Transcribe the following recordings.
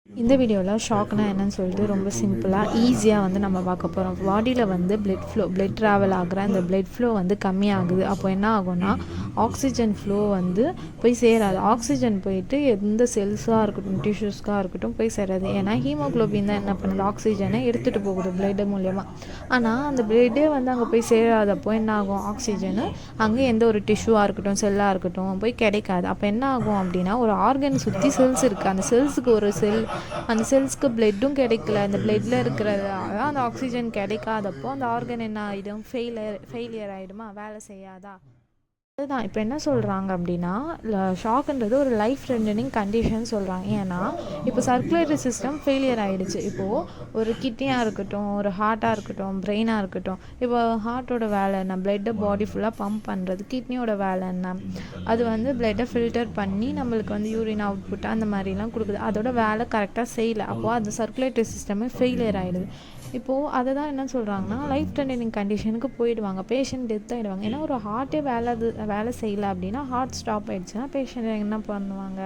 இந்த வீடியோவில் ஷாக்னா என்னன்னு சொல்லிட்டு ரொம்ப சிம்பிளாக ஈஸியாக வந்து நம்ம பார்க்க போகிறோம். பாடியில் வந்து பிளட் ட்ராவல் ஆகிற அந்த பிளட் ஃப்ளோ வந்து கம்மியாகுது. அப்போ என்ன ஆகும்னா ஆக்சிஜன் ஃப்ளோ வந்து போய் சேராது. ஆக்சிஜன் போயிட்டு எந்த செல்ஸாக இருக்கட்டும் டிஷ்யூஸ்க்காக இருக்கட்டும் போய் சேராது. ஏன்னா ஹீமோக்ளோபின் தான் என்ன பண்ணுது, ஆக்சிஜனை எடுத்துகிட்டு போகுது பிளட் மூலயமா. ஆனால் அந்த பிளட்டே வந்து அங்கே போய் சேராதப்போ என்ன ஆகும், ஆக்சிஜனு அங்கே எந்த ஒரு டிஷ்யூவாக இருக்கட்டும் செல்லாக இருக்கட்டும் போய் கிடைக்காது. அப்போ என்ன ஆகும் அப்படின்னா, ஒரு ஆர்கன் சுற்றி செல்ஸ் இருக்குது, அந்த செல்ஸுக்கு ஒரு செல், அந்த செல்ஸ்க்கு பிளட்டும் கிடைக்கல, அந்த பிளட்டில் இருக்கிறதால அந்த ஆக்சிஜன் கிடைக்காதப்போ அந்த ஆர்கன் என்ன ஆகிடும், ஃபெயிலியர் ஆகிடுமா, வேலை செய்யாதா. அதுதான் இப்போ என்ன சொல்கிறாங்க அப்படின்னா, ஷாக்குன்றது ஒரு லைஃப் த்ரெட்டனிங் கண்டிஷன் சொல்கிறாங்க. ஏன்னா இப்போ சர்க்குலேட்டரி சிஸ்டம் ஃபெயிலியர் ஆகிடுச்சு. இப்போது ஒரு கிட்னியாக இருக்கட்டும், ஒரு ஹார்ட்டாக இருக்கட்டும், பிரெயினாக இருக்கட்டும். இப்போ ஹார்ட்டோட வேலை என்ன, பிளட்டை பாடி ஃபுல்லாக பம்ப் பண்ணுறது. கிட்னியோட வேலை என்ன, அது வந்து பிளட்டை ஃபில்டர் பண்ணி நம்மளுக்கு வந்து யூரின் அவுட்புட் அந்த மாதிரிலாம் கொடுக்குது. அதோட வேலை கரெக்டாக செய்யலை, அப்போது அது சர்க்குலேட்டரி சிஸ்டமே ஃபெயிலியர் ஆகிடுது. இப்போது அதை தான் என்ன சொல்கிறாங்கன்னா, லைஃப் த்ரெட்டனிங் கண்டிஷனுக்கு போயிடுவாங்க, பேஷண்ட் டெத் ஆகிடுவாங்க. ஏன்னா ஒரு ஹார்ட்டே வேலை செய்யலை அப்படின்னா, ஹார்ட் ஸ்டாப் ஆகிடுச்சுன்னா பேஷண்ட் என்ன பண்ணுவாங்க,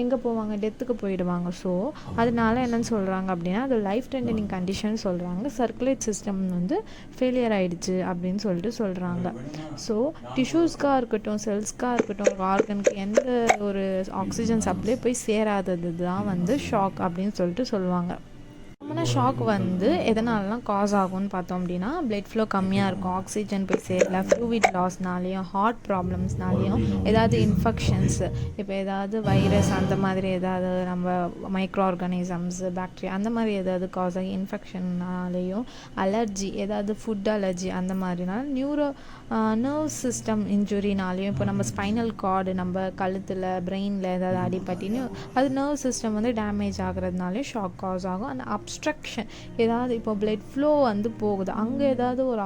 எங்கே போவாங்க, டெத்துக்கு போயிடுவாங்க. ஸோ அதனால என்னென்னு சொல்கிறாங்க அப்படின்னா, அது லைஃப் த்ரெட்டனிங் கண்டிஷன் சொல்கிறாங்க. சர்க்குலேட் சிஸ்டம் வந்து ஃபெயிலியர் ஆகிடுச்சு அப்படின்னு சொல்கிறாங்க. ஸோ டிஷ்யூஸ்க்காக இருக்கட்டும், செல்ஸ்க்காக இருக்கட்டும், ஒரு ஆர்கனுக்கு எந்த ஒரு ஆக்சிஜன் சப்ளை போய் சேராதது தான் வந்து ஷாக் அப்படின்னு சொல்லுவாங்க. காமனாக ஷாக் வந்து எதனாலலாம் காஸ் ஆகும்னு பார்த்தோம் அப்படின்னா, பிளட் ஃப்ளோ கம்மியாக இருக்கும், ஆக்சிஜன் போய் சேரல, ஃப்ளூவிட் லாஸ்னாலேயும், ஹார்ட் ப்ராப்ளம்ஸ்னாலேயும், ஏதாவது இன்ஃபெக்ஷன்ஸ், இப்போ ஏதாவது வைரஸ் அந்த மாதிரி ஏதாவது நம்ம மைக்ரோ ஆர்கானிசம்ஸ், பாக்டீரியா அந்த மாதிரி ஏதாவது காஸ் ஆகி இன்ஃபெக்ஷன்னாலேயும், அலர்ஜி ஏதாவது ஃபுட் அலர்ஜி அந்த மாதிரினால, நர்வ் சிஸ்டம் இன்ஜுரினாலேயும், இப்போ நம்ம ஸ்பைனல் கார்டு நம்ம கழுத்தில் பிரெயினில் ஏதாவது அடிபட்டின்னு அது நர்வ் சிஸ்டம் வந்து டேமேஜ் ஆகிறதுனாலே ஷாக் காஸ் ஆகும். அந்த அப்ஸ்ட்ரக்ஷன் ஏதாவது, இப்போ பிளட் ஃப்ளோ வந்து போகுது, அங்கே ஏதாவது ஒரு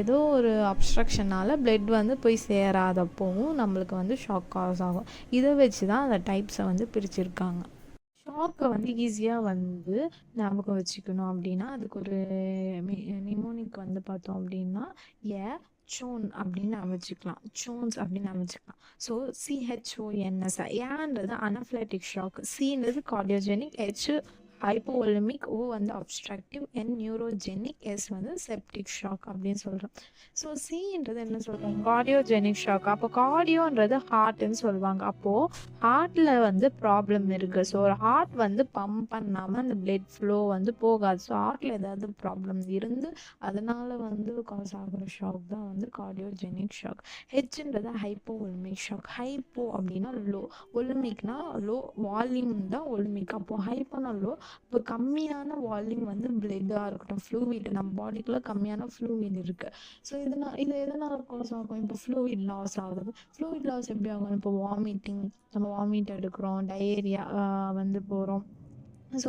ஏதோ ஒரு அப்ஸ்ட்ரக்ஷனால் பிளட் வந்து போய் சேராதப்போவும் நம்மளுக்கு வந்து ஷாக் காஸ் ஆகும். இதை வச்சு தான் அந்த டைப்ஸை வந்து பிரிச்சிருக்காங்க. ஷாக்கை வந்து ஈஸியாக வந்து ஞாபகம் வச்சுக்கணும் அப்படின்னா, அதுக்கு ஒரு நிமோனிக் வந்து பார்த்தோம் அப்படின்னா, சோன் அப்படின்னு அமைச்சிக்கலாம், சோன்ஸ் அப்படின்னு அமைச்சிக்கலாம். ஸோ CHONS, ஏன்றது அனஃபிலாக்டிக் ஷாக், சின்றது கார்டியோஜெனிக், ஹைப்போவோலமிக், ஓ வந்து அப்ஸ்ட்ரக்டிவ், நியூரோஜெனிக், எஸ் வந்து செப்டிக் ஷாக் அப்படின்னு சொல்கிறோம். ஸோ சின்றது என்ன சொல்கிறாங்க, கார்டியோஜெனிக் ஷாக். அப்போ கார்டியோன்றது ஹார்ட்னு சொல்லுவாங்க. அப்போது ஹார்ட்டில் வந்து ப்ராப்ளம் இருக்குது. ஸோ ஒரு ஹார்ட் வந்து பம்ப் பண்ணாமல் அந்த பிளட் ஃப்ளோ வந்து போகாது. ஸோ ஹார்ட்டில் ஏதாவது ப்ராப்ளம் இருந்து அதனால் வந்து காஸ் ஆகிற ஷாக் தான் வந்து கார்டியோஜெனிக் ஷாக். ஹெச்ன்றது ஹைப்போவோலமிக் ஷாக். ஹைப்போ அப்படின்னா லோ, ஒலிமிக்னா லோ வால்யூம் தான் ஒலிமிக். அப்போது ஹைப்போனா லோ, இப்போ கம்மியான வால்யூம் வந்து பிளட்டாக இருக்கட்டும், ஃப்ளூவிட் நம்ம பாடிக்குள்ளே கம்மியான ஃப்ளூவிட் இருக்குது. ஸோ இது எதனால் காஸ் ஆகும், இப்போ ஃப்ளூவிட் லாஸ் ஆகுது. ஃப்ளூவிட் லாஸ் எப்படி ஆகும், இப்போ வாமிட்டிங், நம்ம வாமிட் எடுக்கிறோம், டயேரியா வந்து போகிறோம். ஸோ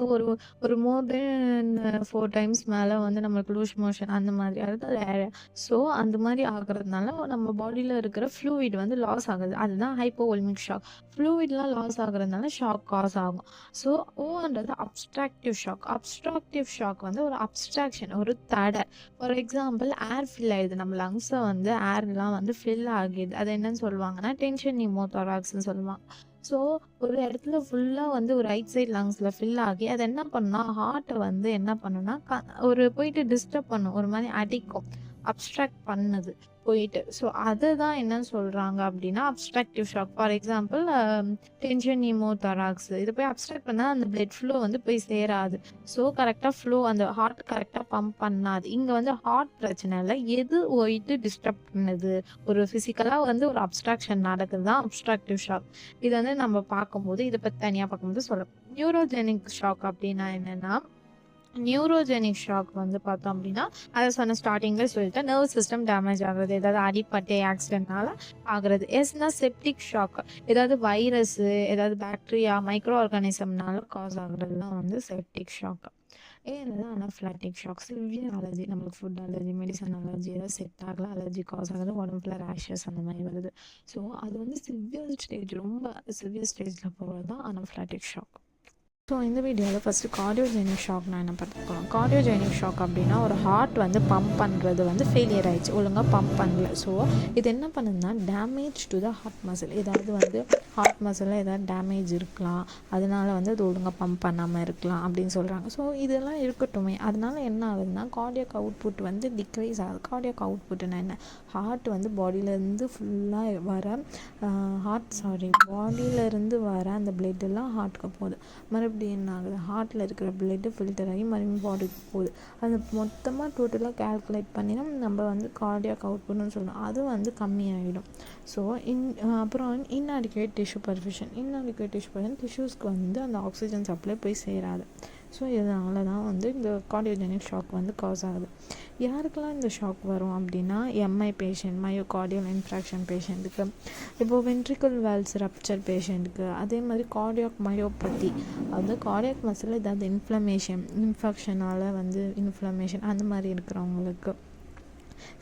ஒரு மோர் தென் 4 டைம்ஸ் மேலே வந்து நம்மளுக்கு லூஸ் மோஷன் அந்த மாதிரி, அதாவது ஸோ அந்த மாதிரி ஆகுறதுனால நம்ம பாடியில் இருக்கிற ஃப்ளூவிட் வந்து லாஸ் ஆகுது. அதுதான் ஹைப்போவோலமிக் ஷாக். ஃப்ளூவிட்லாம் லாஸ் ஆகுறதுனால ஷாக் காஸ் ஆகும். ஸோ ஓன்றது அப்ஸ்ட்ராக்டிவ் ஷாக். அப்ஸ்ட்ராக்டிவ் ஷாக் வந்து ஒரு அப்ஸ்ட்ராக்ஷன், ஒரு தடை. ஃபார் எக்ஸாம்பிள், ஏர் ஃபில் ஆகிடுது, நம்ம லங்ஸை வந்து ஏர்லாம் வந்து ஃபில் ஆகிடுது. அது என்னன்னு சொல்லுவாங்கன்னா டென்ஷன் நிமோதாராக்ஸ்ன்னு சொல்லுவாங்க. ஸோ ஒரு இடத்துல ஃபுல்லாக வந்து ஒரு ரைட் சைட் லங்ஸில் ஃபில் ஆகி அது என்ன பண்ணால் ஹார்ட்டை வந்து என்ன பண்ணுன்னா ஒரு போயிட்டு டிஸ்டர்ப் பண்ணும், ஒரு மாதிரி அடிக்கும், அப்ஸ்ட்ராக்ட் பண்ணுது போயிட்டு. ஸோ அதை தான் என்ன சொல்கிறாங்க அப்படின்னா அப்ஸ்ட்ராக்டிவ் ஷாக். ஃபார் எக்ஸாம்பிள், டென்ஷன் நிமோதாராக்ஸ் இது போய் அப்ஸ்ட்ராக்ட் பண்ணால் அந்த பிளட் ஃப்ளோ வந்து போய் சேராது. ஸோ கரெக்டாக ஃப்ளோ அந்த ஹார்ட் கரெக்டாக பம்ப் பண்ணாது. இங்கே வந்து ஹார்ட் பிரச்சனை இல்லை, எது போயிட்டு டிஸ்டர்ப் பண்ணுது, ஒரு ஃபிசிக்கலாக வந்து ஒரு அப்ஸ்ட்ராக்ஷன் நடக்குது தான் அப்ஸ்ட்ராக்டிவ் ஷாக். இது வந்து நம்ம பார்க்கும்போது இதை பற்றி தனியாக பார்க்கும்போது சொல்லலாம். நியூரோஜெனிக் ஷாக் அப்படின்னா என்னென்னா, நியூரோஜெனிக் ஷாக் வந்து பார்த்தோம் அப்படின்னா, அதை சொன்ன ஸ்டார்டிங்கில் சொல்லிட்டேன், நர்வ் சிஸ்டம் டேமேஜ் ஆகுறது, ஏதாவது அடிப்பட்டு ஆக்சிடென்ட்னால ஆகுறது. எஸ்னா செப்டிக் ஷாக், ஏதாவது வைரஸு, ஏதாவது பாக்டீரியா, மைக்ரோ ஆர்கானிசம்னால காஸ் ஆகுறது தான் வந்து செப்டிக் ஷாக். ஏன்னா அனஃபிலாக்டிக் ஷாக், சிவியர் அலர்ஜி, நம்மளுக்கு ஃபுட் அலர்ஜி, மெடிசன் அலர்ஜி, ஏதாவது செட் ஆகல, அலர்ஜி காஸ் ஆகுது, உடம்புல ரேஷஸ் அந்த மாதிரி வருது. ஸோ அது வந்து சிவியர் ஸ்டேஜ், ரொம்ப சிவியர் ஸ்டேஜில் போகிறது தான் அனஃபிலாக்டிக் ஷாக். ஸோ இந்த வீடியோவில் ஃபஸ்ட்டு கார்டியோஜெனிக் ஷாக் நான் என்ன பார்த்துக்கலாம். கார்டியோஜெனிக் ஷாக் அப்படின்னா ஒரு ஹார்ட் வந்து பம்ப் பண்ணுறது வந்து ஃபெயிலியர் ஆகிடுச்சு, ஒழுங்காக பம்ப் பண்ணல. ஸோ இது என்ன பண்ணுதுன்னா damage to the heart muscle. ஏதாவது வந்து ஹார்ட் மசிலில் ஏதாவது டேமேஜ் இருக்கலாம், அதனால வந்து அது ஒழுங்காக பம்ப் பண்ணாமல் இருக்கலாம் அப்படின்னு சொல்கிறாங்க. ஸோ இதெல்லாம் இருக்கட்டுமே, அதனால என்ன ஆகுதுன்னா கார்டியாக் அவுட்புட் வந்து டிக்ரீஸ் ஆகுது. கார்டியாக் அவுட்புட்னா என்ன? ஹார்ட் வந்து பாடியிலேருந்து ஃபுல்லாக வர பாடியிலேருந்து வர அந்த பிளட்டெல்லாம் ஹார்ட்டுக்கு போகுது. மறுபடியும் என்ன ஆகுது, ஹார்ட்டில் இருக்கிற பிளட்டு ஃபில்டர் ஆகி மறுபடியும் பாடிக்கு போகுது. அது மொத்தமாக டோட்டலாக கால்குலேட் பண்ணினா நம்ம வந்து கார்டியாக் அவுட்புட்னு சொல்லணும். அது வந்து கம்மியாகிடும். ஸோ அப்புறம் இன்அடிக்குவேட் டிஷ்யூ பர்ஃபியூஷன். டிஷ்யூஸ்க்கு வந்து அந்த ஆக்சிஜன் சப்ளை போய் சேராது. ஸோ இதனால தான் வந்து இந்த கார்டியோஜெனிக் ஷாக் வந்து காஸ் ஆகுது. யாருக்கெல்லாம் இந்த ஷாக் வரும் அப்படின்னா எம்ஐ பேஷண்ட், மயோகார்டியல் இன்ஃப்ராக்ஷன் பேஷண்ட்டுக்கு, இப்போது வென்ட்ரிக்கல் வேல்ஸ் ரப்ச்சர் பேஷண்ட்டுக்கு, அதே மாதிரி கார்டியாக் மயோபதி, அது கார்டியாக் மசில் ஏதாவது இன்ஃபெக்ஷனால் வந்து இன்ஃப்ளமேஷன் அந்த மாதிரி இருக்கிறவங்களுக்கு,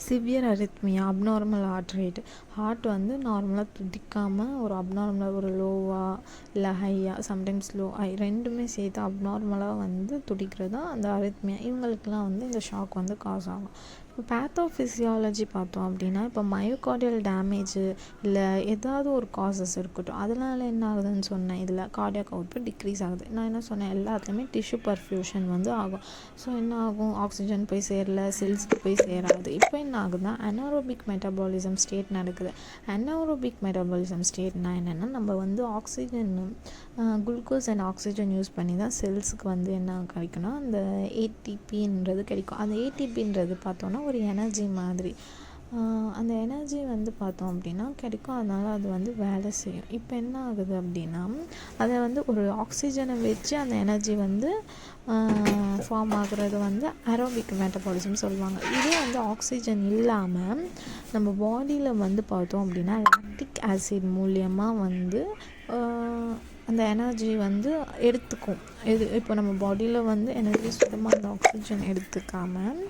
severe arrhythmia, abnormal heart rate, heart வந்து நார்மலாக துடிக்காமல் ஒரு அப்நார்மலாக ஒரு லோவாக இல்லை ஹையாக, சம்டைம்ஸ் லோ ஹை ரெண்டுமே சேர்த்து அப்நார்மலாக வந்து துடிக்கிறது தான் அந்த அரித்மியா. இவங்களுக்கெல்லாம் வந்து இந்த ஷாக் வந்து காஸ் ஆகும். இப்போ பேத்தோஃபிசியாலஜி பார்த்தோம் அப்படின்னா இப்போ மயோகார்டியல் டேமேஜு இல்லை ஏதாவது ஒரு காசஸ் இருக்கட்டும், அதனால என்ன ஆகுதுன்னு சொன்னேன், இதில் கார்டியாக் அவுட்புட் டிக்ரீஸ் ஆகுது. நான் என்ன சொன்னேன், எல்லாத்துலேயுமே டிஷ்யூ பர்ஃபியூஷன் வந்து ஆகும். ஸோ என்ன ஆகும், ஆக்சிஜன் போய் சேரல, செல்ஸ்க்கு போய் சேராது. இப்போ என்ன ஆகுதுன்னா அனாரோபிக் மெட்டபாலிசம் ஸ்டேட் நடக்குது. அனாரோபிக் மெட்டபாலிசம் ஸ்டேட்னா என்னென்னா நம்ம வந்து oxygen glucose and oxygen use பண்ணி தான் செல்ஸுக்கு வந்து என்ன கிடைக்கும்னா அந்த ஏடிபின்றது கிடைக்கும். அந்த ஏடிபின்றது பார்த்தோன்னா ஒரு எனர்ஜி மாதிரி. அந்த எனர்ஜி வந்து பார்த்தோம் அப்படின்னா கிடைக்கும், அதனால் அது வந்து வேலை செய்யும். இப்போ என்ன ஆகுது அப்படின்னா அதை வந்து ஒரு ஆக்சிஜனை வச்சு அந்த எனர்ஜி வந்து ஃபார்ம் ஆகுறது வந்து அரோபிக் மெட்டபாலிசம் சொல்லுவாங்க. இதே வந்து ஆக்சிஜன் இல்லாமல் நம்ம பாடியில் வந்து பார்த்தோம் அப்படின்னா லாக்டிக் ஆசிட் மூலியமாக வந்து அந்த எனர்ஜி வந்து எடுத்துக்கும். இப்போ நம்ம பாடியில் வந்து எனர்ஜி சுத்தமாக அந்த ஆக்சிஜன் எடுத்துக்காமல்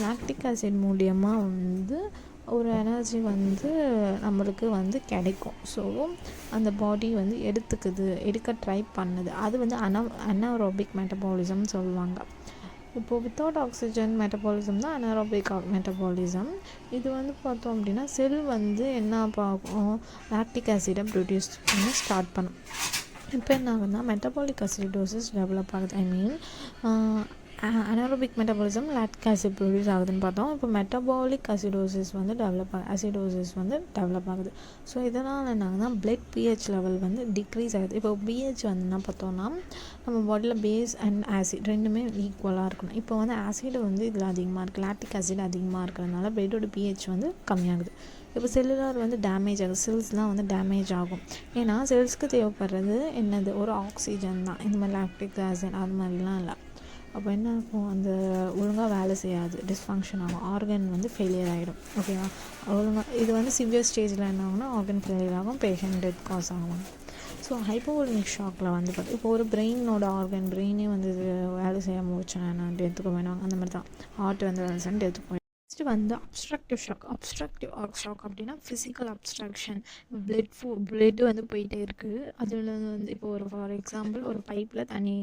லாக்டிக் ஆசிட் மூலியமாக வந்து ஒரு எனர்ஜி வந்து நம்மளுக்கு வந்து கிடைக்கும். ஸோ அந்த பாடி வந்து எடுக்க ட்ரை பண்ணுது. அது வந்து அனாரோபிக் மெட்டபாலிசம்னு சொல்லுவாங்க. இப்போது வித்தவுட் ஆக்சிஜன் மெட்டபாலிசம் தான் அனாரோபிக் மெட்டபாலிசம். இது வந்து பார்த்தோம் அப்படின்னா செல் வந்து என்ன பார்க்கும், லாக்டிக் ஆசிடை ப்ரொடியூஸ் பண்ண ஸ்டார்ட் பண்ணும். இப்போ என்ன ஆகுதுன்னா மெட்டபாலிக் அசிடோசிஸ் டெவலப் ஆகுது. ஐ மீன் anaerobic metabolism lactic acid produce ஆகுதுன்னு பார்த்தோம். இப்போ மெட்டபாலிக் அசிடோசிஸ் வந்து டெவலப் ஆகுது. ஸோ இதனால் என்ன ஆகுதுன்னா பிளட் பிஹெச் லெவல் வந்து டிக்ரீஸ் ஆகுது. இப்போ பிஹெச் வந்து என்ன பார்த்தோன்னா நம்ம பாடியில் பேஸ் அண்ட் ஆசிட் ரெண்டுமே ஈக்குவலாக இருக்கணும். இப்போ வந்து ஆசிட் வந்து இதில் அதிகமாக இருக்குது, லாக்டிக் ஆசிட் அதிகமாக இருக்கிறதுனால பிளட்டோட பிஹெச் வந்து கம்மியாகுது. இப்போ செல்லுலார் வந்து டேமேஜ் ஆகுது, செல்ஸ்லாம் வந்து டேமேஜ் ஆகும். ஏன்னா செல்ஸ்க்கு தேவைப்படுறது என்னது, ஒரு ஆக்சிஜன் தான். இந்த மாதிரி லாக்டிக் ஆசிட் அது மாதிரிலாம் இல்லை. அப்போ என்ன ஆகும், அந்த ஒழுங்காக வேலை செய்யாது, டிஸ்ஃபங்க்ஷன் ஆகும், ஆர்கன் வந்து ஃபெயிலியர் ஆகிடும். ஓகேவா, ஒழுங்காக இது வந்து சிவியர் ஸ்டேஜில் என்ன ஆகும்னா ஆர்கன் ஃபெயிலியர் ஆகும், பேஷண்ட் டெத் காஸ் ஆகும். ஸோ ஹைப்போவோலமிக் ஷாக்கில் வந்து பார்த்து இப்போ ஒரு பிரெயினோட பிரெயினே வந்து வேலை செய்யாமல் போச்சுன்னா டெத்துக்கு போயிடுவாங்க. அந்த மாதிரி தான் ஹார்ட் வந்து வேலை செய்யணும், டெத்துக்கு போயிடும். நெக்ஸ்ட் வந்து அப்ஸ்ட்ரக்டிவ் ஷாக் அப்படின்னா ஃபிசிக்கல் அப்ஸ்ட்ரக்ஷன். பிளட் வந்து போயிட்டே இருக்குது, அதில் வந்து இப்போ ஒரு ஃபார் எக்ஸாம்பிள் ஒரு பைப்பில் தண்ணி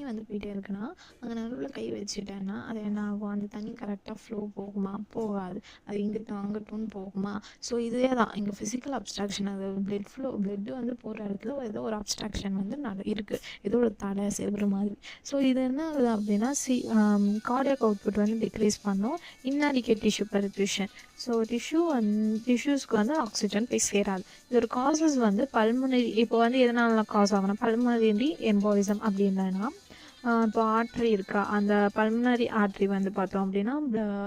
வந்து போயிட்டே இருக்குன்னா அங்கே நடுவில் கை வச்சுட்டேன்னா அது என்ன ஆகும், அந்த தண்ணி கரெக்டாக ஃப்ளோ போகுமா, போகாது, அது இங்கிட்டும் அங்கிட்டும் போகுமா. ஸோ இதே தான் இங்கே ஃபிசிக்கல் அப்ஸ்ட்ரக்ஷன். அது பிளட்டு வந்து போகிற இடத்துல ஏதோ ஒரு அப்ஸ்ட்ரக்ஷன் வந்து இருக்குது, ஏதோ ஒரு தடை செல்கிற மாதிரி. ஸோ இது என்ன ஆகுது அப்படின்னா கார்டியாக் அவுட்புட் வந்து டிக்ரீஸ் பண்ணும். இன்னாடிகேட் டிஷ்யூ பர்ஃபியூஷன். ஸோ டிஷ்யூஸ்க்கு வந்து ஆக்சிஜன் போய் சேராது. இதோட காசஸ் வந்து பல்மனரி. இப்போ வந்து எதனால காஸ் ஆகணும், பல்மனரி எம்பாலிசம் அப்படின்னா இப்போ ஆர்ட்ரி இருக்கா, அந்த பல்மனரி ஆர்ட்ரி வந்து பார்த்தோம் அப்படின்னா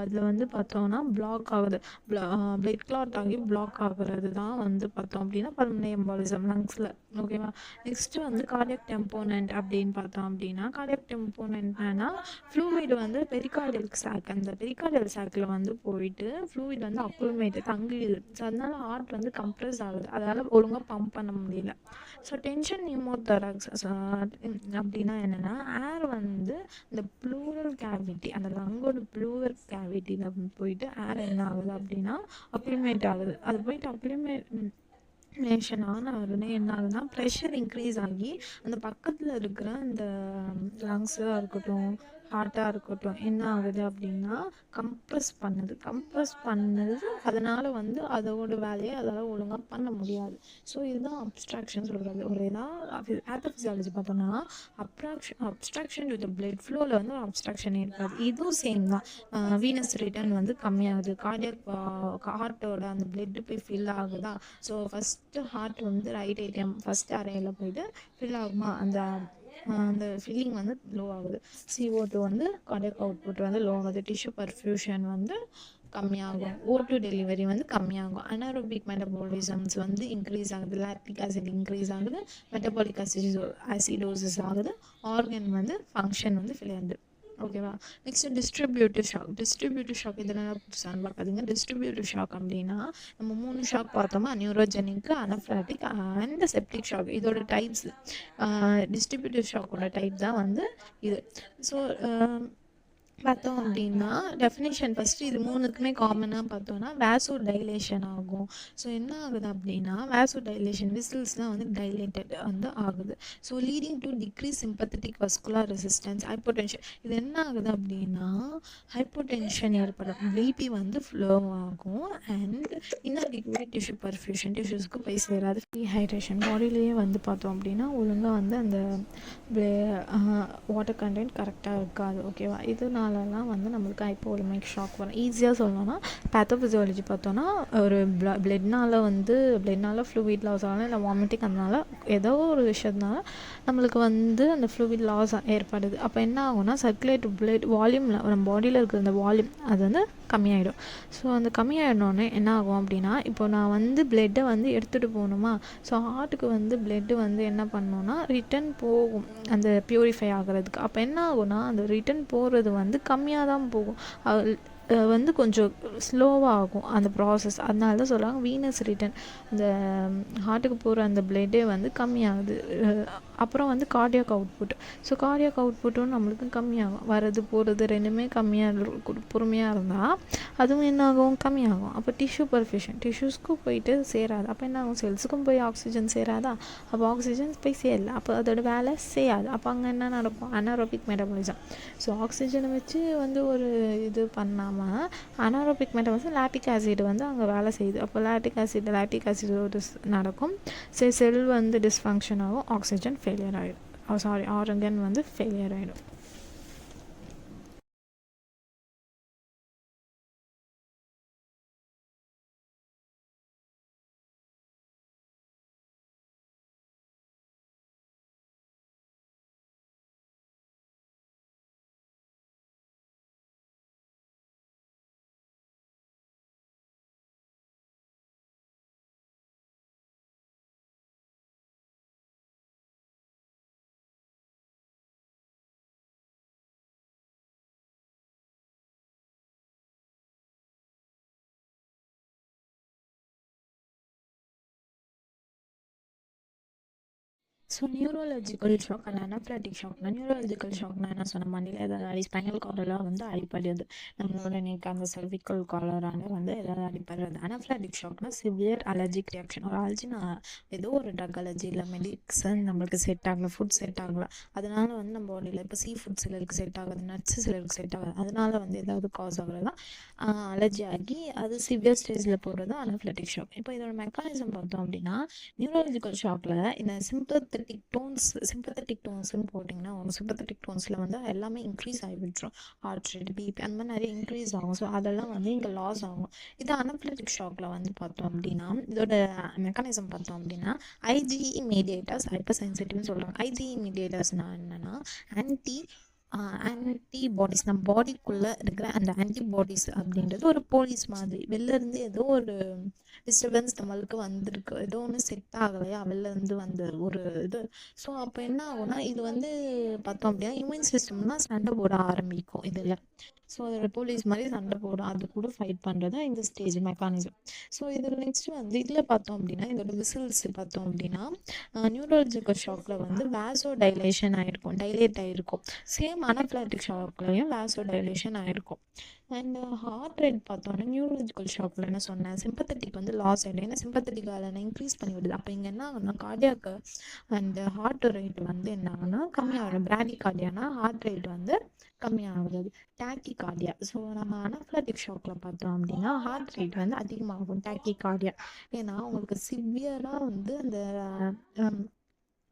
அதில் வந்து பார்த்தோம்னா பிளாக் ஆகுது, பிளட் கிளாட் ஆகி பிளாக் ஆகுறது தான் வந்து பார்த்தோம் அப்படின்னா பல்மனரி எம்பாலிசம் லங்ஸில். ஓகேவா, நெக்ஸ்ட்டு வந்து கார்டியாக் டெம்போனன்ட் அப்படின்னு பார்த்தோம் அப்படின்னா கார்டியாக் டெம்போனன்ட்னா ஃப்ளூயிட் வந்து பெரிகார்டியல் சாக், அந்த பெரிகார்டியல் சாக்கில் வந்து போயிட்டு ஃப்ளூயிட் வந்து அக்குமுலேட் தங்கிடுது. ஸோ அதனால ஹார்ட் வந்து கம்ப்ரெஸ் ஆகுது, அதனால் ஒழுங்காக பம்ப் பண்ண முடியல. ஸோ டென்ஷன் நியூமோதராக்ஸ் அப்படின்னா என்னென்னா ஏர் வந்து இந்த ப்ளூரல் கேவிட்டி, அந்த லங்கோட ப்ளூரல் கேவிட்டியில் போயிட்டு ஏர் என்ன ஆகுது அப்படின்னா அக்யூமுலேட் ஆகுது. அது போயிட்டு ரிலேஷன் ஆன உடனே என்ன ஆகுதுன்னா ப்ரெஷர் இன்க்ரீஸ் ஆகி அந்த பக்கத்தில் இருக்கிற அந்த லங்ஸாக இருக்கட்டும் ஹார்ட்டாக இருக்கட்டும் என்ன ஆகுது அப்படின்னா கம்ப்ரஸ் பண்ணுது அதனால் வந்து அதோட வேலையை அதால் ஒழுங்காக பண்ண முடியாது. ஸோ இதுதான் அப்ஸ்ட்ராக்ஷன் சொல்கிறது. ஒரு ஏதாவது பேத்தோஃபிசியாலஜி பார்த்தோம்னா அப்ஸ்ட்ராக்ஷன் வித் பிளட் ஃப்ளோவில் வந்து ஒரு அப்ஸ்ட்ராக்ஷன் இருக்காது. இதுவும் சேம் தான். வீனஸ் ரிட்டர்ன் வந்து கம்மியாகுது. ஹார்ட்டோட அந்த பிளட் போய் ஃபில் ஆகுதா. ஸோ ஃபஸ்ட்டு ஹார்ட் வந்து ரைட் ஏடிஎம் ஃபஸ்ட் அறையில் போயிட்டு ஃபில் ஆகுமா அந்த ஃபில்லிங் வந்து லோ ஆகுது. CO2 வந்து கார்டியாக் அவுட்புட் வந்து லோ ஆகுது. டிஷ்யூ பர்ஃபியூஷன் வந்து கம்மியாகும். O2 டெலிவரி வந்து கம்மியாகும். அனாரோபிக் மெட்டபாலிசம்ஸ் வந்து இன்க்ரீஸ் ஆகுது. லாக்டிக் ஆசிட் இன்க்ரீஸ் ஆகுது. மெட்டபாலிக் ஆசிடோசிஸ் ஆகுது. ஆர்கன் வந்து ஃபங்க்ஷன் வந்து ஃபெயிலியர். ஓகேவா. நெக்ஸ்ட் டிஸ்ட்ரிபியூட்டிவ் ஷாக் இதெல்லாம் புதுசாக பார்க்காதீங்க. டிஸ்ட்ரிபியூட்டிவ் ஷாக் அப்படின்னா நம்ம 3 ஷாக் பார்த்தோமா, நியூரோஜெனிக், அனஃபிலாக்டிக் அண்ட் செப்டிக் ஷாக். இதோட டைப்ஸ் டிஸ்ட்ரிபியூட்டிவ் ஷாக்கோட டைப் தான் வந்து இது. ஸோ பார்த்தோம் அப்படின்னா டெஃபினேஷன் ஃபஸ்ட்டு இது 3க்குமே காமனாக பார்த்தோன்னா வேசோ டைலேஷன் ஆகும். ஸோ என்ன ஆகுது அப்படின்னா வேசோ டைலேஷன் விசில்ஸ் தான் வந்து டைலேட்டட் வந்து ஆகுது. So leading to decrease sympathetic vascular resistance, hypotension. இது என்ன ஆகுது அப்படின்னா ஹைப்போடென்ஷன் ஏற்படும். பிபி வந்து ஃப்ளோ ஆகும் அண்ட் இன்அடிக்குவேட் டிஷ்யூ பர்ஃபியூஷன், டிஷ்யூஸ்க்கு போய் சேராது. டீஹைட்ரேஷன் பாடியிலேயே வந்து பார்த்தோம் அப்படின்னா ஒழுங்காக வந்து அந்த வாட்டர் கண்டென்ட் கரெக்டாக இருக்காது. ஓகேவா. இதனாலலாம் வந்து நம்மளுக்கு ஹைப்போவோலமிக் ஷாக் வரும். ஈஸியாக சொல்லணும்னா பேத்தோஃபிசியாலஜி பார்த்தோன்னா ஒரு பிளட்னால ஃப்ளூயிட் லாஸ் ஆகலாம், இல்லை வாமிட்டிங், அதனால ஏதோ ஒரு விஷயத்தினால நம்மளுக்கு வந்து அந்த ஃப்ளூயிட் லாஸ் ஏற்படுது. அப்போ என்ன ஆகும்னா சர்க்குலேட் பிளட் வால்யூமில் நம்ம பாடியில் இருக்கிற அந்த வால்யூம் அது வந்து கம்மியாயிடும். ஸோ அந்த கம்மியாயிடனோடனே என்ன ஆகும் அப்படின்னா இப்போ நான் வந்து பிளட்டை வந்து எடுத்துகிட்டு போகணுமா. ஸோ ஹார்ட்டுக்கு வந்து பிளட்டு வந்து என்ன பண்ணணும்னா ரிட்டன் போகும் அந்த ப்யூரிஃபை ஆகிறதுக்கு. அப்போ என்ன ஆகும்னா அந்த ரிட்டன் போகிறது வந்து கம்மியாக தான் போகும். வந்து கொஞ்சம் ஸ்லோவாக ஆகும் அந்த ப்ராசஸ். அதனால தான் சொல்லுவாங்க வீனஸ் ரிட்டன் அந்த ஹார்ட்டுக்கு போகிற அந்த பிளட்டே வந்து கம்மியாகுது. அப்புறம் வந்து கார்டியாக் அவுட்புட். ஸோ கார்டியாக் அவுட்புட்டும் நம்மளுக்கு கம்மியாகும். வரது போகிறது ரெண்டுமே பொறுமையாக இருந்தால் அதுவும் என்ன ஆகும் கம்மியாகும். அப்போ டிஷ்யூ பர்ஃபியூஷன் டிஷ்யூஸ்க்கும் போயிட்டு சேராது. அப்போ என்ன ஆகும் செல்ஸுக்கும் போய் ஆக்சிஜன் சேராதா. அப்போ ஆக்சிஜன் போய் சேரல, அப்போ அதோட வேலை செய்யாது. அப்போ அங்கே என்ன நடக்கும் அனாரோபிக் மெட்டபாலிசம். ஸோ ஆக்சிஜனை வச்சு வந்து ஒரு இது பண்ணாமல் அனாரோபிக் மெட்டபாலிசம் லாக்டிக் ஆசிட் வந்து அங்கே வேலை செய்யுது. அப்போ லாக்டிக் ஆசிட் நடக்கும். செல் வந்து டிஸ்ஃபங்க்ஷன் ஆகும். ஆக்சிஜன் ஃபெயிலியர் ஆகிடும். ஆர்கன் வந்து ஃபெயிலியர் ஆகிடும். So neurological shock and anaphylactic ஷாக்னா நியூரோலஜிக்கல் ஷாக்னா என்ன சொன்ன மண்டியில் ஏதாவது ஸ்பைனல் கார்டெல்லாம் வந்து அடிப்படுது. நம்மளோட நெக் அந்த செர்விக்கல் காலரான வந்து ஏதாவது அடிப்படுறது. அனாஃபிலாக்டிக் ஷாக்னா சிவியர் அலர்ஜிக் ரியாக்ஷன். ஒரு அலர்ஜினா ஏதோ ஒரு ட்ரக் அலர்ஜி இல்லை மெடிசன் நம்மளுக்கு செட் ஆகலை, ஃபுட் செட் ஆகலை, அதனால வந்து நம்ம பாடியில் இப்போ ஃபுட் சிலருக்கு செட் ஆகாது, நட்ஸு சிலருக்கு செட் ஆகாது, அதனால வந்து ஏதாவது காஸ் ஆகுறது தான் அலர்ஜி ஆகி அது சிவியர் ஸ்டேஜில் போகிறது அனாஃபிலாக்டிக் ஷாக். இப்போ இதோட மெக்கானிசம் பார்த்தோம் அப்படின்னா நியூரோலஜிக்கல் ஷாக்கில் இந்த சிம்பத்தட்டிக் டோன்ஸ்ன்னு போட்டிங்கன்னா சிம்பத்தட்டிக் டோன்ஸில் வந்து எல்லாமே இன்க்ரீஸ் ஆகி விட்டுரும். ஹார்ட் ரேட், பிபி அந்த மாதிரி நிறைய இன்க்ரீஸ் ஆகும். ஸோ அதெல்லாம் வந்து இங்கே லாஸ் ஆகும். இது அனாஃபிலாக்டிக் ஷாக்கில் வந்து பார்த்தோம் அப்படின்னா இதோட மெக்கானிசம் பார்த்தோம் அப்படின்னா ஐஜிஇ மீடியேட்டர்ஸ் ஹைப்பர் சென்சிட்டிவ்னு சொல்கிறாங்க. ஐஜிஇ மீடியேட்டர்ஸ்னால் என்னென்னா ஆன்டிபாடிஸ், நம்ம பாடிக்குள்ளே இருக்கிற அந்த ஆன்டிபாடிஸ் அப்படின்றது ஒரு போலீஸ் மாதிரி. வெளிலேருந்து ஏதோ ஒரு டிஸ்டர்பன்ஸ் நம்மளுக்கு வந்திருக்கு, ஏதோ ஒன்று செட் ஆகலையா, வெளிலேருந்து வந்த ஒரு இது. ஸோ அப்போ என்ன ஆகும்னா இது வந்து பார்த்தோம் அப்படின்னா இம்யூன் சிஸ்டம்லாம் சண்டை போட ஆரம்பிக்கும் இதில். ஸோ அதோட போலீஸ் மாதிரி சண்டை போடும், அது கூட ஃபைட் பண்ணுறது இந்த ஸ்டேஜ் மெக்கானிசம். ஸோ இதில் நெக்ஸ்ட் வந்து இதில் பார்த்தோம் அப்படின்னா இதோட விசில்ஸ் பார்த்தோம் அப்படின்னா நியூரோலஜிக்கல் ஷாக்கில் வந்து வேசோ டைலேட் ஆகிருக்கும். சேம் சேம் அனஃபிலாக்டிக் ஷாக்லையும் வேசோ டைலேஷன் ஆகிருக்கும். அண்ட் ஹார்ட் ரேட் பார்த்தோன்னா நியூரலஜிக்கல் ஷாக்கில் என்ன சொன்னேன், சிம்பத்தட்டிக் வந்து லாஸ் ஆகிடும். ஏன்னா சிம்பத்தட்டிக் வேலை இன்க்ரீஸ் பண்ணி விடுது. அப்போ இங்கே என்ன ஆகுனா கார்டியாக்கு அண்ட் ஹார்ட் ரேட் வந்து என்ன ஆகுனா கம்மியாகிடும். பிராடி கார்டியானா ஹார்ட் ரேட் வந்து கம்மியாகுது, டாக்கி கார்டியா. ஸோ நம்ம அனஃபிலாக்டிக் ஷாக்கில் பார்த்தோம் அப்படின்னா ஹார்ட் ரேட் வந்து அதிகமாகும், டாக்கி கார்டியா. ஏன்னா உங்களுக்கு சிவியராக வந்து அந்த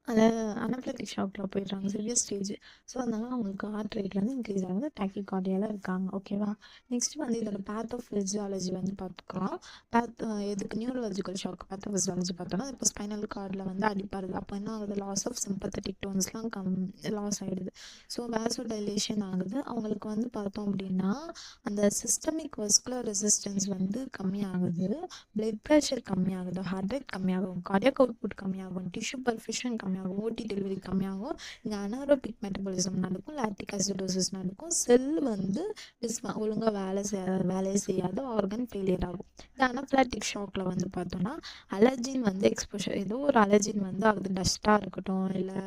அதாவது அனஃபிலாக்டிக் ஷாக்கில் போயிடுறாங்க, சிவியர் ஸ்டேஜ். ஸோ அதனால அவங்களுக்கு ஹார்ட் ரேட் வந்து இன்க்ரீஸ் ஆகுது, டாக்கி கார்டியாவில் இருக்காங்க. ஓகேவா. நெக்ஸ்ட் வந்து இதோட பேத்தோஃபிசியாலஜி வந்து பார்த்துக்கலாம். எதுக்கு நியூரலஜிக்கல் ஷாக் பேத்தோஃபிசியாலஜி பார்த்தோன்னா இப்போ ஸ்பைனல் கார்டில் வந்து அடிப்பாருது. அப்போ என்ன ஆகுது, லாஸ் ஆஃப் சிம்பத்தட்டிக் டோன்ஸ்லாம் லாஸ் ஆகிடுது. ஸோ வேசோ டைலேஷன் ஆகுது. அவங்களுக்கு வந்து பார்த்தோம் அப்படின்னா அந்த சிஸ்டமிக் வஸ்குலர் ரெசிஸ்டன்ஸ் வந்து கம்மியாகுது, பிளட் ப்ரெஷர் கம்மியாகுது, ஹார்ட் ரேட் கம்மியாகும், கார்டியாக் அவுட்புட் கம்மியாகும், டிஷ்யூ பர்ஃபியூஷன் கம்மியாகும், ஓடி டெலிவரி கம்மியாகும், இங்கே அனாரோபிக் மெட்டபாலிசம் நடக்கும், லாக்டிக் அசிடோசிஸ் நடக்கும், செல் வந்து ஒழுங்காக வேலையை செய்யாத ஆர்கன் ஃபெயிலியர் ஆகும். இந்த அனஃபிலாக்டிக் ஷாக்கில் வந்து பார்த்தோன்னா அலர்ஜின் வந்து எக்ஸ்போஷர், ஏதோ ஒரு அலர்ஜின் வந்து ஆகுது, டஸ்ட்டாக இருக்கட்டும் இல்லை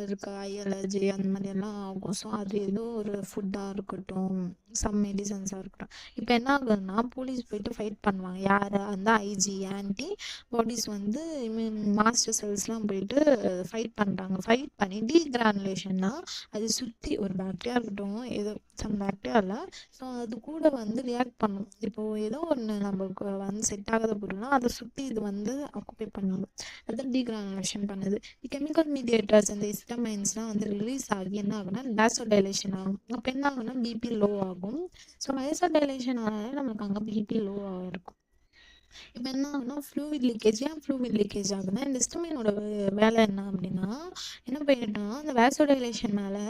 இருக்க ஐ அலர்ஜி அந்த மாதிரி எல்லாம் ஆகும். ஸோ அது ஏதோ ஒரு ஃபுட்டாக இருக்கட்டும், சம் மெடிசன்ஸாக இருக்கட்டும். இப்போ என்ன ஆகுதுன்னா போலீஸ் போயிட்டு ஃபைட் பண்ணுவாங்க, யார் அந்த ஐஜி ஆன்டி பாடிஸ் வந்து மாஸ்டர் செல்ஸ்லாம் போயிட்டு ஃபைட் பண்ணுறாங்க. ஃபைட் பண்ணி டீக்ரானுலேஷன்னா அது சுற்றி ஒரு பாக்டீரியா இருக்கட்டும், ஏதோ சம் பாக்டீரியா இல்லை, ஸோ அது கூட வந்து ரியாக்ட் பண்ணும். இப்போது ஏதோ ஒன்று நம்மளுக்கு வந்து செட் ஆகாத பொருள்னா அதை சுற்றி இது வந்து ஆக்குபை பண்ணும், அது டீக்ரானுலேஷன் பண்ணுது. கெமிக்கல் மீடியேட்டர்ஸ் அந்த ஹிஸ்டமைன்ஸ்லாம் வந்து ரிலீஸ் ஆகி என்ன ஆகுனா வேசோ டைலேஷன் ஆகும். அப்போ என்ன ஆகுனா பிபி லோ ஆகும். ஸோ வேசோ டைலேஷன் ஆனாலே நமக்கு அங்கே பிபி லோ இருக்கும். இப்போ என்ன ஆகுனா ஃப்ளூவிட் லீக்கேஜ். ஏன் ஃப்ளூவிட் லீக்கேஜ் ஆகுதுன்னா இந்த ஹிஸ்டமைனோட வேலை என்ன அப்படின்னா என்ன பண்ணிட்டோம்னா அந்த வேசோ டைலேஷன் மேலே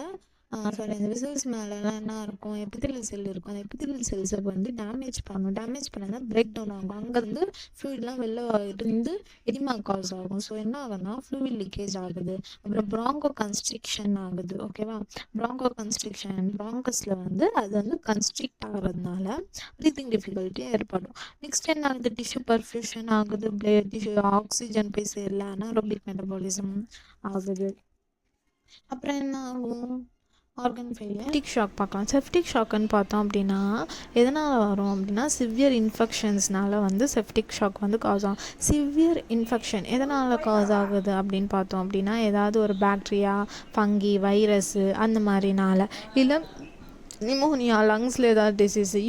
சாரி அந்த விசல்ஸ் மேலெலாம் என்ன இருக்கும், எபித்திலியல் செல் இருக்கும். அந்த எபித்திலியல் செல்ஸை வந்து டேமேஜ் பண்ணணும். டேமேஜ் பண்ணால் பிரேக் டவுன் ஆகும், அங்கேருந்து ஃப்ளூயிட்லாம் வெளில இருந்து எடிமா காஸ் ஆகும். ஸோ என்ன ஆகுதுன்னா ஃப்ளூயிட் லீக்கேஜ் ஆகுது. அப்புறம் ப்ராங்கோ கன்ஸ்ட்ரிக்ஷன் ஆகுது. ஓகேவா. ப்ராங்கோ கன்ஸ்ட்ரிக்ஷன் ப்ராங்கஸில் வந்து அது வந்து கன்ஸ்ட்ரிக்ட் ஆகிறதுனால ப்ரீத்திங் டிஃபிகல்ட்டி ஏற்படும். நெக்ஸ்ட் என்ன ஆகுது, டிஷ்யூ பர்ஃபியூஷன் ஆகுது, டிஷ்யூ ஆக்சிஜன் போய் சேரல, அனாரோபிக் மெட்டபாலிசம் ஆகுது. அப்புறம் என்ன ஆகும், ஆர்கன் ஃபெயிலியர். செப்டிக் ஷாக் பார்க்கலாம். செப்டிக் ஷாக்குன்னு பார்த்தோம் அப்படின்னா எதனால் வரும் அப்படின்னா சிவியர் இன்ஃபெக்ஷன்ஸ்னால வந்து செப்டிக் ஷாக் வந்து காஸ் ஆகும். சிவியர் இன்ஃபெக்ஷன் எதனால் காஸ் ஆகுது அப்படின்னு பார்த்தோம் அப்படின்னா ஏதாவது ஒரு பாக்டீரியா, ஃபங்கி, வைரஸு அந்த மாதிரினால, இல்லை நிமோனியா, லங்ஸில் ஏதாவது டிசீஸு,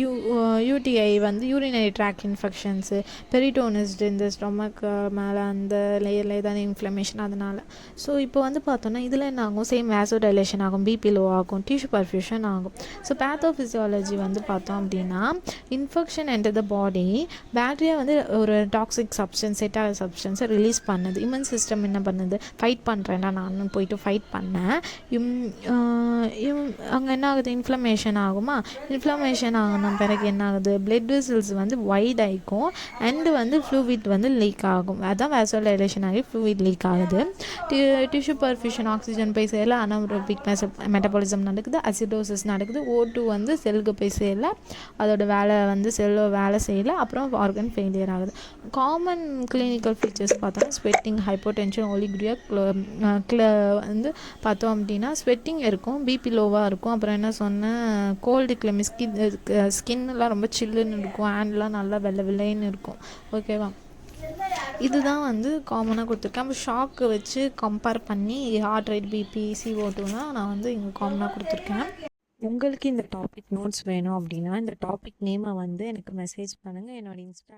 யூடிஐ வந்து யூரினரி ட்ராக் இன்ஃபெக்ஷன்ஸு, பெரிட்டோனிஸ்ட் இந்த ஸ்டொமக் மேலே அந்த லேயரில் ஏதாவது இன்ஃப்ளமேஷன் அதனால். ஸோ இப்போ வந்து பார்த்தோன்னா இதில் என்ன ஆகும், சேம் வேசோ டைலேஷன் ஆகும், பிபி லோ ஆகும், டிஷ்யூ பர்ஃபியூஷன் ஆகும். ஸோ பேத்தோஃபிசியாலஜி வந்து பார்த்தோம் அப்படின்னா இன்ஃபெக்ஷன் என்டர் த பாடி, பேக்டீரியா வந்து ஒரு டாக்ஸிக் சப்ஸ்டன்ஸ், செட்டாக சப்ஸ்டன்ஸை ரிலீஸ் பண்ணுது. இம்யூன் சிஸ்டம் என்ன பண்ணுது, ஃபைட் பண்ணுறேன்டா நான் போயிட்டு ஃபைட் பண்ணேன், அங்கே என்ன ஆகுது, இன்ஃப்ளமேஷன் ஆகுமா. இன்ஃப்ளமேஷன் ஆகின பிறகு என்ன ஆகுது, பிளட் வெசல்ஸ் வந்து வைட் ஆகிக்கும் அண்டு வந்து ஃப்ளூவிட் வந்து லீக் ஆகும். அதுதான் வேசோ டைலேஷன் ஆகி ஃப்ளூவிட் லீக் ஆகுது. டிஷ்யூ பர்ஃபியூஷன் ஆக்சிஜன் போய் சேரல, அனாரோபிக் மெட்டபாலிசம் நடக்குது, அசிடோசிஸ் நடக்குது, O2 வந்து செல்லுக்கு போய் சேரல, அதோட வேலை வந்து செல்லோ வேலை செய்யலை, அப்புறம் ஆர்கன் ஃபெயிலியர் ஆகுது. காமன் கிளினிக்கல் ஃபீச்சர்ஸ் பார்த்தோம்னா ஸ்வெட்டிங், ஹைப்போடென்ஷன், ஒலிகுரியா வந்து பார்த்தோம் அப்படின்னா ஸ்வெட்டிங் இருக்கும், பிபி லோவாக இருக்கும். அப்புறம் என்ன சொன்னேன், கோல்டு கிளைமி, ஸ்கின்லாம் ரொம்ப சில்லுன்னு இருக்கும், ஹேண்ட்லாம் நல்லா வெள்ளை வெள்ளைன்னு இருக்கும். ஓகேவா. இதுதான் வந்து காமனாக கொடுத்துருக்கேன். அப்போ ஷாக்கு வச்சு கம்பேர் பண்ணி ஹார்ட் ரேட், பிபி, CO2லாம் நான் வந்து இங்கே காமனாக கொடுத்துருக்கேன். உங்களுக்கு இந்த டாபிக் நோட்ஸ் வேணும் அப்படின்னா இந்த டாபிக் நேமை வந்து எனக்கு மெசேஜ் பண்ணுங்கள். என்னோட இன்ஸ்டா